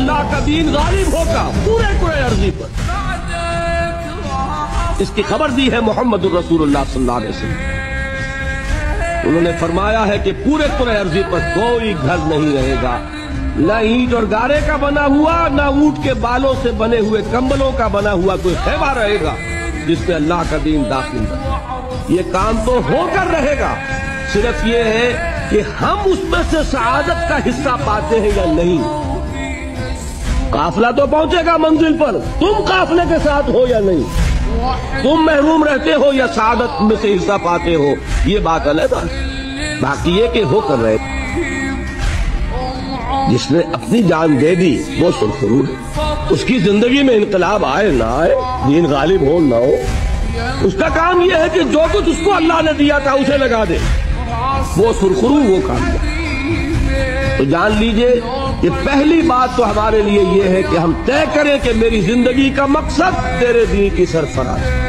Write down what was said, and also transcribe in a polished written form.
اللہ کا دین غالب ہوگا پورے کرۂ ارضی پر۔ اس کی خبر دی ہے محمد الرسول اللہ صلی اللہ علیہ وسلم۔ انہوں نے فرمایا ہے کہ پورے کرۂ ارضی پر کوئی گھر نہیں رہے گا، نہ اینٹ اور گارے کا بنا ہوا، نہ اونٹ کے بالوں سے بنے ہوئے کمبلوں کا بنا ہوا کوئی خیمہ رہے گا جس میں اللہ کا دین داخل ہے۔ یہ کام تو ہو کر رہے گا، صرف یہ ہے کہ ہم اس میں سے سعادت کا حصہ پاتے ہیں یا نہیں۔ قافلہ تو پہنچے گا منزل پر، تم قافلے کے ساتھ ہو یا نہیں، تم محروم رہتے ہو یا سعادت میں سے حصہ پاتے ہو، یہ بات علیحدہ۔ باقی یہ کہ ہو کر رہے، جس نے اپنی جان دے دی وہ سرخرو ہے۔ اس کی زندگی میں انقلاب آئے نہ آئے، دین غالب ہو نہ ہو، اس کا کام یہ ہے کہ جو کچھ اس کو اللہ نے دیا تھا اسے لگا دے، وہ سرخرو وہ کام ہے۔ تو جان لیجئے کہ پہلی بات تو ہمارے لیے یہ ہے کہ ہم طے کریں کہ میری زندگی کا مقصد تیرے دین کی سرفراز ہے۔